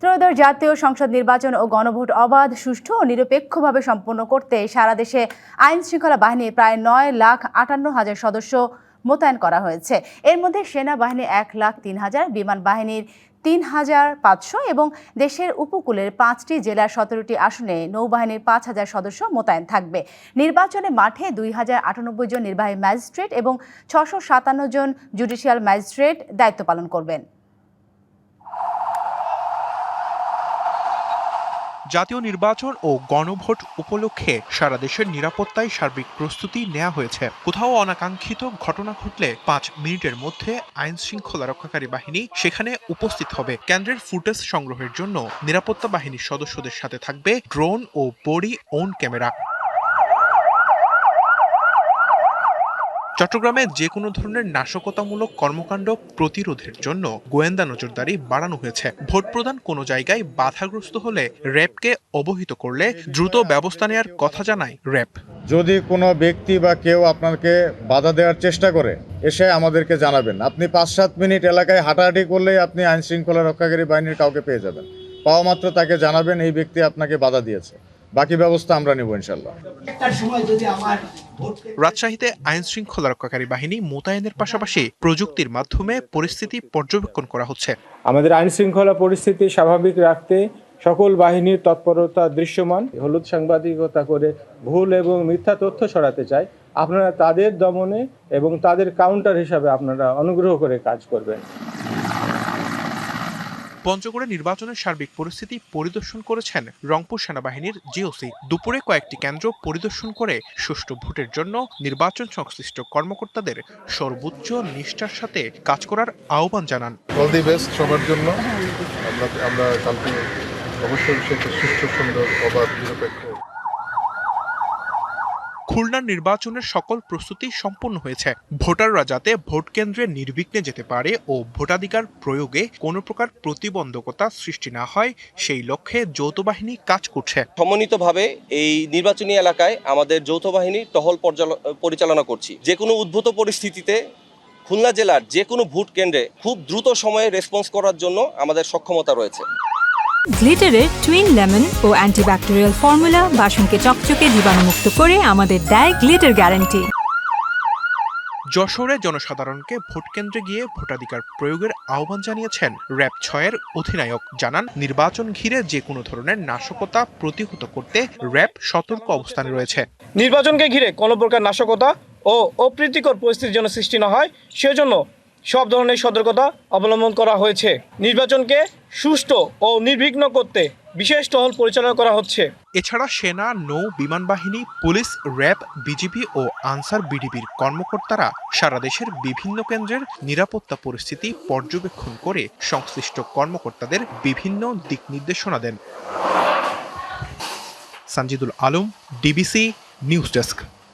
ত্রয়োদশ জাতীয় সংসদ নির্বাচন ও গণভোট অবাধ, সুষ্ঠু ও নিরপেক্ষভাবে সম্পন্ন করতে সারা দেশে আইন শৃঙ্খলা বাহিনী প্রায় 9,58,000 সদস্য মোতায়েন করা হয়েছে। এর মধ্যে সেনাবাহিনী 1,03,000, বিমান বাহিনীর 3,500 এবং দেশের উপকূলের 5টি জেলার 17টি আসনে নৌবাহিনীর 5,000 সদস্য মোতায়েন থাকবে। নির্বাচনে মাঠে 2,098 জন নির্বাহী ম্যাজিস্ট্রেট এবং 657 জন জুডিশিয়াল ম্যাজিস্ট্রেট দায়িত্ব পালন করবেন। জাতীয় নির্বাচন ও গণভোট উপলক্ষে সারা দেশের নিরাপত্তায় সার্বিক প্রস্তুতি নেওয়া হয়েছে। কোথাও অনাকাঙ্ক্ষিত ঘটনা ঘটলে 5 মিনিটের মধ্যে আইন শৃঙ্খলা রক্ষাকারী বাহিনী সেখানে উপস্থিত হবে। কেন্দ্রের ফুটেজ সংগ্রহের জন্য নিরাপত্তা বাহিনীর সদস্যদের সাথে থাকবে ড্রোন ও বডি ওন ক্যামেরা। চট্টগ্রামে যে কোনো ধরনের নাশকতামূলক কর্মকাণ্ড প্রতিরোধের জন্য গোয়েন্দা নজরদারি বাড়ানো হয়েছে। ভোট প্রদান কোনো জায়গায় বাধাগ্রস্ত হলে র্যাবকে অবহিত করলে দ্রুত ব্যবস্থা নেওয়ার কথা জানায় র্যাব। যদি কোনো ব্যক্তি বা কেউ আপনাকে বাধা দেওয়ার চেষ্টা করে এসে আমাদেরকে জানাবেন। আপনি 5-7 মিনিট এলাকায় হাঁটাহাঁটি করলেই আপনি আইন শৃঙ্খলা রক্ষাকারী বাহিনীর কাউকে পেয়ে যাবেন। পাওয়া মাত্র তাকে জানাবেন এই ব্যক্তি আপনাকে বাধা দিয়েছে। বাকি ব্যবস্থা আমরা নেব ইনশাল্লাহ। রাজশাহীতে আইন শৃঙ্খলা রক্ষাকারী বাহিনী মোতায়েনের পাশাপাশি প্রযুক্তির মাধ্যমে পরিস্থিতি পর্যবেক্ষণ করা হচ্ছে। আমাদের আইন শৃঙ্খলা পরিস্থিতি স্বাভাবিক রাখতে সকল বাহিনীর তৎপরতা দৃশ্যমান। হলুদ সাংবাদিকতা করে ভুল এবং মিথ্যা তথ্য ছড়াতে চায়, আপনারা তাদের দমনে এবং তাদের কাউন্টার হিসাবে আপনারা অনুগ্রহ করে কাজ করবেন। পঞ্চগড়ে নির্বাচনের সার্বিক পরিস্থিতি পরিদর্শন করেছেন রংপুর সেনাবাহিনীর জিওসি। দুপুরে কয়েকটি কেন্দ্র পরিদর্শন করে সুষ্ঠু ভোটের জন্য নির্বাচন সংশ্লিষ্ট কর্মকর্তাদের সর্বোচ্চ নিষ্ঠার সাথে কাজ করার আহ্বান জানান। অল দি বেস্ট সবার জন্য। আমরা কালকে অবশ্যই সেটা সুষ্ঠু, সুন্দর, অবাধ, নিরপেক্ষ। খুলনার নির্বাচনের সকল প্রস্তুতি সম্পন্ন হয়েছে। ভোটাররা যাতে ভোট কেন্দ্রে নির্বিঘ্নে যেতে পারে ও ভোটাধিকার প্রয়োগে কোনো প্রকার প্রতিবন্ধকতা সৃষ্টি না হয় সেই লক্ষ্যে যৌথ বাহিনী কাজ করছে। সমন্বিতভাবে এই নির্বাচনী এলাকায় আমাদের যৌথ বাহিনী টহল পরিচালনা করছি। যে কোনো উদ্ভূত পরিস্থিতিতে খুলনা জেলার যে কোনো ভোট কেন্দ্রে খুব দ্রুত সময়ে রেসপন্স করার জন্য আমাদের সক্ষমতা রয়েছে। গ্লিটারের টুইন লেমন ও অ্যান্টিব্যাকটেরিয়াল ফর্মুলা বাসনকে চকচকে জীবাণুমুক্ত করে আমাদের দেয় গ্লিটার গ্যারান্টি। যশোরে জনসাধারণকে ভোট কেন্দ্রে গিয়ে ভোটাধিকার প্রয়োগের আহ্বান জানিয়েছেন র্যাব 6-এর অধিনায়ক। জানান, নির্বাচন ঘিরে যে কোনো ধরনের নাশকতা প্রতিহত করতে র্যাব সতর্ক অবস্থানে রয়েছে। নির্বাচনকে ঘিরে কোনো প্রকার নাশকতা ও অপ্রীতিকর পরিস্থিতি যেন সৃষ্টি না হয় সেজন্য সব ধরনের সতর্কতা অবলম্বন করা হয়েছে। নির্বাচনকে সুষ্ঠু ও নির্বিঘ্ন করতে বিশেষ টহল পরিচালনা করা হচ্ছে। এছাড়া সেনা, নৌ, বিমান বাহিনী, পুলিশ, র্যাব, বিজিবি ও আনসার বিডিবির কর্মকর্তারা সারা দেশের বিভিন্ন কেন্দ্রের নিরাপত্তা পরিস্থিতি পর্যবেক্ষণ করে সংশ্লিষ্ট কর্মকর্তাদের বিভিন্ন দিক নির্দেশনা দেন। Sanjidul Alam, DBC news desk.